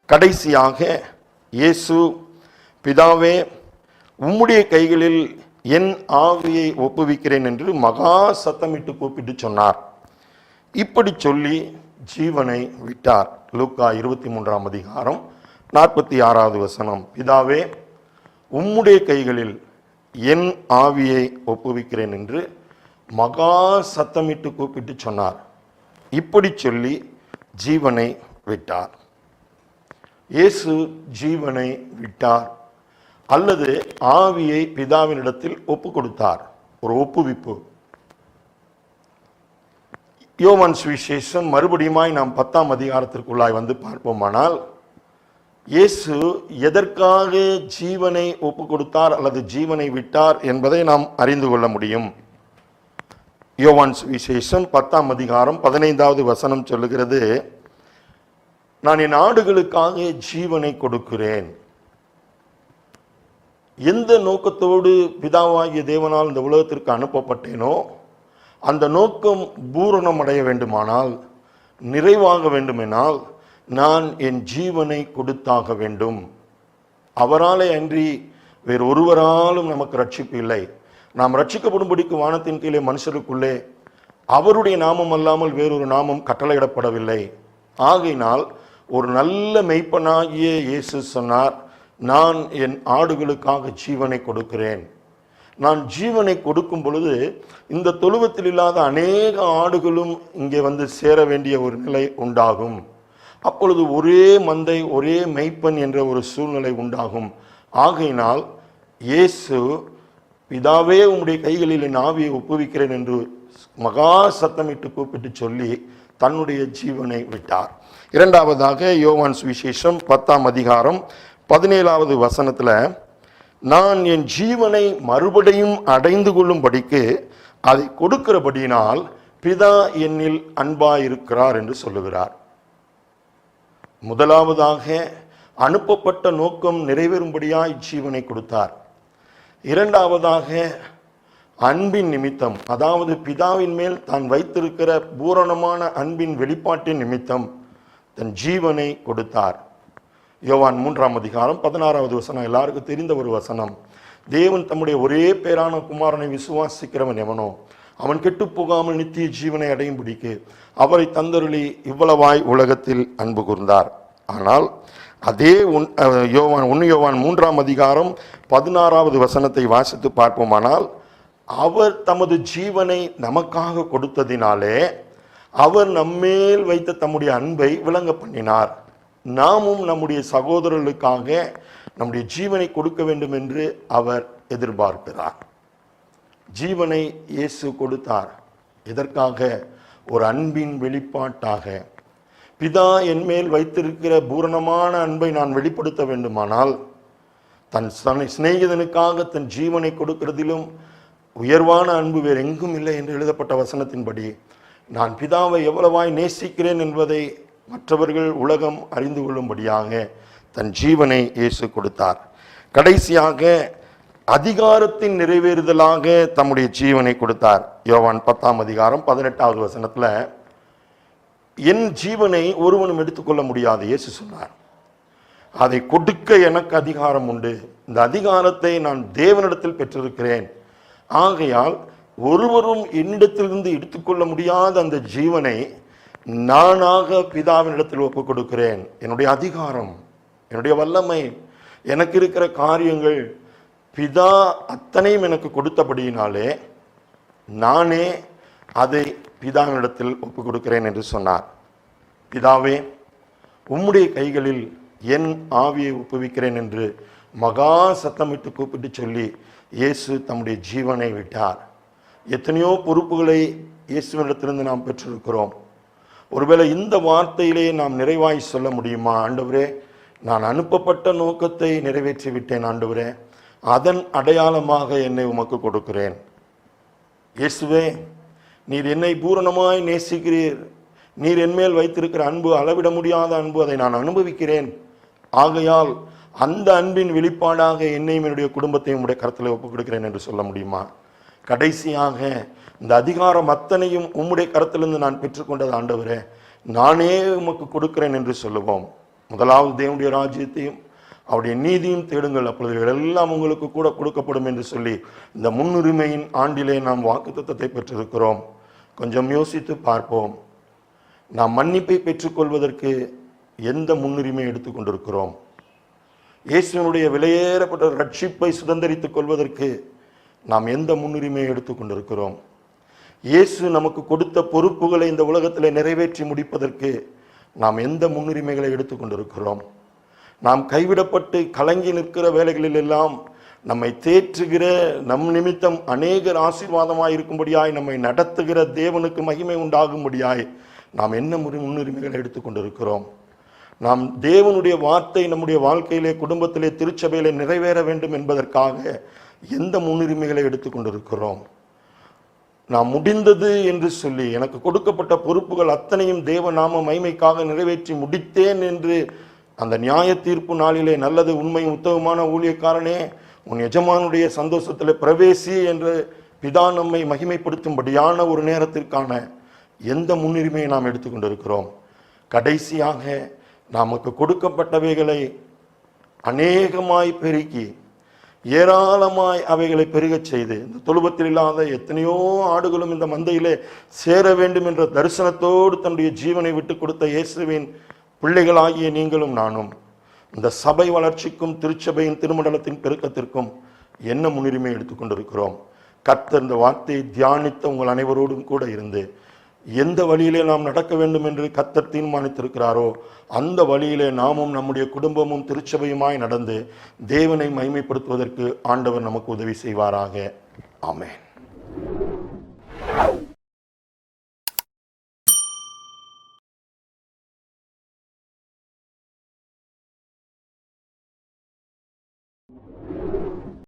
கடைசியாக இயேசு, பிதாவே உம்முடைய கைகளில் என் ஆவியை ஒப்புவிக்கிறேன் என்று மகா சத்தமிட்டு கூப்பிட்டு சொன்னார். இப்படி சொல்லி ஜீவனை விட்டார். லூக்கா 23:46. பிதாவே உம்முடைய கைகளில் என் ஆவியை ஒப்புவிக்கிறேன் என்று மகா சத்தமிட்டு கூப்பிட்டு சொன்னார். இப்படி சொல்லி ஜீவனை விட்டார். இயேசு ஜீவனை விட்டார் அல்லது ஆவியை பிதாவினிடத்தில் ஒப்பு கொடுத்தார். ஒரு ஒப்புவிப்பு. யோவான் சுவிசேஷம் மறுபடியுமாய் நாம் 10ஆம் அதிகாரத்திற்குள்ளாய் வந்து பார்ப்போமானால், இயேசு எதற்காக ஜீவனை ஒப்பு கொடுத்தார் அல்லது ஜீவனை விட்டார் என்பதை நாம் அறிந்து கொள்ள முடியும். யோவான் சுவிசேஷம் 10ஆம் அதிகாரம் 15வது வசனம் சொல்லுகிறது, நான் என் ஆடுகளுக்காக ஜீவனை கொடுக்கிறேன். எந்த நோக்கத்தோடு பிதாவாகிய தேவனால் இந்த உலகத்திற்கு அனுப்பப்பட்டேனோ அந்த நோக்கம் பூரணம் அடைய வேண்டுமானால், நிறைவாக வேண்டுமெனால், நான் என் ஜீவனை கொடுத்தாக வேண்டும். அவராலே அன்றி வேறு ஒருவராலும் நமக்கு ரட்சிப்பு இல்லை. நாம் ரட்சிக்கப்படும்படிக்கு வானத்தின் கீழே மனுஷருக்குள்ளே அவருடைய நாமம் அல்லாமல் வேறொரு நாமம் கட்டளையிடப்படவில்லை. ஆகையினால் ஒரு நல்ல மெய்ப்பனாகிய இயேசு சொன்னார், நான் என் ஆடுகளுக்காக ஜீவனை கொடுக்கிறேன். நான் ஜீவனை கொடுக்கும் பொழுது இந்த தொழுவத்தில் இல்லாத அநேக ஆடுகளும் இங்கே வந்து சேர வேண்டிய ஒரு நிலை உண்டாகும். அப்பொழுது ஒரே மந்தை, ஒரே மெய்ப்பன் என்ற ஒரு சூழ்நிலை உண்டாகும். ஆகையினால் இயேசு, பிதாவே உம்முடைய கைகளில் என் ஆவியை ஒப்புவிக்கிறேன் என்று மகா சத்தமிட்டு கூப்பிட்டு சொல்லி தன்னுடைய ஜீவனை விட்டார். இரண்டாவதாக யோவான் சுவிசேஷம் 10ஆம் அதிகாரம் 17வது வசனத்தில், நான் என் ஜீவனை மறுபடியும் அடைந்து கொள்ளும்படிக்கு அதை கொடுக்கிறபடியினால் பிதா என்னில் அன்பாயிருக்கிறார் என்று சொல்லுகிறார். முதலாவதாக அனுப்பப்பட்ட நோக்கம் நிறைவேறும்படியாய் ஜீவனை கொடுத்தார். இரண்டாவதாக அன்பின் நிமித்தம், அதாவது பிதாவின் மேல் தான் வைத்திருக்கிற பூரணமான அன்பின் வெளிப்பாட்டின் நிமித்தம் தன் ஜீவனை கொடுத்தார். யோவான் 3ஆம் அதிகாரம் 16வது வசனம் எல்லாருக்கும் தெரிந்த ஒரு வசனம். தேவன் தம்முடைய ஒரே பேரான குமாரனை விசுவாசிக்கிறவன் எவனோ அவன் கெட்டு போகாமல் நித்திய ஜீவனை அடையும்படிக்கு அவரை தந்தருளி இவ்வளவாய் உலகத்தில் அன்பு கூர்ந்தார். ஆனால் அதே 1 யோவான் 3ஆம் அதிகாரம் 16வது வசனத்தை வாசித்து பார்ப்போமானால், அவர் தமது ஜீவனை நமக்காக கொடுத்ததினாலே அவர் நம்மேல் வைத்த தம்முடைய அன்பை விளங்க பண்ணினார். நாமும் நம்முடைய சகோதரர்களுக்காக நம்முடைய ஜீவனை கொடுக்க வேண்டும் என்று அவர் எதிர்பார்க்கிறார். ஜீவனை இயேசு கொடுத்தார். எதற்காக? ஒரு அன்பின் வெளிப்பாட்டாக. பிதா என் மேல் வைத்திருக்கிற பூரணமான அன்பை நான் வெளிப்படுத்த வேண்டுமானால், தன் சிநேகிதனுக்காக தன் ஜீவனை கொடுக்கிறதிலும் உயர்வான அன்பு வேறு எங்கும் இல்லை என்று எழுதப்பட்ட வசனத்தின்படி நான் பிதாவை எவ்வளவாய் நேசிக்கிறேன் என்பதை மற்றவர்கள் உலகம் அறிந்து கொள்ளும்படியாக தன் ஜீவனை இயேசு கொடுத்தார். கடைசியாக அதிகாரத்தின் நிறைவேறுதலாக தம்முடைய ஜீவனை கொடுத்தார். யோவான் 10ஆம் அதிகாரம் 18வது வசனத்தில், என் ஜீவனை ஒருவனும் எடுத்துக்கொள்ள முடியாது இயேசு சொன்னார். அதை கொடுக்க எனக்கு அதிகாரம் உண்டு. இந்த அதிகாரத்தை நான் தேவனிடத்தில் பெற்றிருக்கிறேன். ஆகையால் ஒருவரும் என்னிடத்திலிருந்து எடுத்துக்கொள்ள முடியாத அந்த ஜீவனை நானாக பிதாவினிடத்தில் ஒப்புக் கொடுக்கிறேன். என்னுடைய அதிகாரம், என்னுடைய வல்லமை, எனக்கு இருக்கிற காரியங்கள் பிதா அத்தனையும் எனக்கு கொடுத்தபடியினாலே நானே அதை பிதாவினிடத்தில் ஒப்புக் கொடுக்கிறேன் என்று சொன்னார். பிதாவே உம்முடைய கைகளில் என் ஆவியை ஒப்புவிக்கிறேன் என்று மகா சத்தமிட்டு கூப்பிட்டு சொல்லி இயேசு தம்முடைய ஜீவனை விட்டார். எத்தனையோ பொறுப்புகளை இயேசுவினிடத்திலிருந்து நாம் பெற்றிருக்கிறோம். ஒருவேளை இந்த வார்த்தையிலே நாம் நிறைவாய் சொல்ல முடியுமா? ஆண்டவரே, நான் அனுப்பப்பட்ட நோக்கத்தை நிறைவேற்றி விட்டேன் ஆண்டவரே, அதன் அடையாளமாக என்னை உமக்கு கொடுக்கிறேன். இயேசுவே, நீர் என்னை பூரணமாய் நேசிக்கிறீர். நீர் என்மேல் வைத்திருக்கிற அன்பு அளவிட முடியாத அன்பு, அதை நான் அனுபவிக்கிறேன். ஆகையால் அந்த அன்பின் வெளிப்பாடாக என்னையும் என்னுடைய குடும்பத்தையும் உடைய கருத்தில் ஒப்புக் கொடுக்கிறேன் என்று சொல்ல முடியுமா? கடைசியாக இந்த அதிகாரம் அத்தனையும் உம்முடைய கருத்திலிருந்து நான் பெற்றுக்கொண்டது ஆண்டவரே, நானே உமக்கு கொடுக்கிறேன் என்று சொல்லுவோம். முதலாவது தேவனுடைய ராஜ்யத்தையும் அவருடைய நீதியும் தேடுங்கள், அப்பொழுது எல்லாம் உங்களுக்கு கூட கொடுக்கப்படும் என்று சொல்லி இந்த முன்னுரிமையின் ஆண்டிலே நாம் வாக்குத்தத்தத்தை பெற்றிருக்கிறோம். கொஞ்சம் யோசித்து பார்ப்போம். நாம் மன்னிப்பை பெற்றுக்கொள்வதற்கு எந்த முன்னுரிமை எடுத்துக்கொண்டிருக்கிறோம்? இயேசுவினுடைய விலையேறப்பட்ட ரட்சிப்பை சுதந்திரித்துக் கொள்வதற்கு நாம் எந்த முன்னுரிமையை எடுத்துக்கொண்டிருக்கிறோம்? இயேசு நமக்கு கொடுத்த பொறுப்புகளை இந்த உலகத்தில் நிறைவேற்றி முடிப்பதற்கு நாம் எந்த முன்னுரிமைகளை எடுத்துக்கொண்டிருக்கிறோம்? நாம் கைவிடப்பட்டு கலங்கி நிற்கிற வேலைகளில் எல்லாம் நம்மை தேற்றுகிற, நம் நிமித்தம் அநேகர் ஆசீர்வாதமாய் இருக்கும்படியாய் நம்மை நடத்துகிற தேவனுக்கு மகிமை உண்டாகும்படியாய் நாம் என்ன முன்னுரிமைகளை எடுத்துக்கொண்டிருக்கிறோம்? நாம் தேவனுடைய வார்த்தை நம்முடைய வாழ்க்கையிலே, குடும்பத்திலே, திருச்சபையிலே நிறைவேற வேண்டும் என்பதற்காக எந்த முன்னுரிமைகளை எடுத்துக்கொண்டிருக்கிறோம்? நாம் முடிந்தது என்று சொல்லி எனக்கு கொடுக்கப்பட்ட பொறுப்புகள் அத்தனையும் தேவ நாம மகிமைக்காக நிறைவேற்றி முடித்தேன் என்று அந்த நியாய தீர்ப்பு நாளிலே நல்லது உண்மை உத்தமமான ஊழியக்காரனே உன் எஜமானுடைய சந்தோஷத்தில் பிரவேசி என்று பிதா நம்மை மகிமைப்படுத்தும்படியான ஒரு நேரத்திற்கான எந்த முன்னுரிமையை நாம் எடுத்துக்கொண்டிருக்கிறோம்? கடைசியாக நமக்கு கொடுக்கப்பட்டவைகளை அநேகமாய் பெருக்கி ஏராளமாய் அவைகளை பெருகச் செய்து, இந்த தொழுவத்தில் இல்லாத எத்தனையோ ஆடுகளும் இந்த மந்தையிலே சேர வேண்டும் என்ற தரிசனத்தோடு தன்னுடைய ஜீவனை விட்டு கொடுத்த இயேசுவின் பிள்ளைகளாகிய நீங்களும் நானும் இந்த சபை வளர்ச்சிக்கும் திருச்சபையின் திருமண்டலத்தின் பெருக்கத்திற்கும் என்ன முன்னுரிமை எடுத்துக்கொண்டிருக்கிறோம்? கர்த்தர் இந்த வார்த்தையை தியானித்த உங்கள் அனைவரோடும் கூட இருந்து எந்த வழியிலே நாம் நடக்க வேண்டும் என்று கர்த்தர் தீர்மானித்திருக்கிறாரோ அந்த வழியிலே நாமும் நம்முடைய குடும்பமும் திருச்சபையுமாய் நடந்து தேவனை மகிமைப்படுத்துவதற்கு ஆண்டவர் நமக்கு உதவி செய்வாராக. ஆமென்.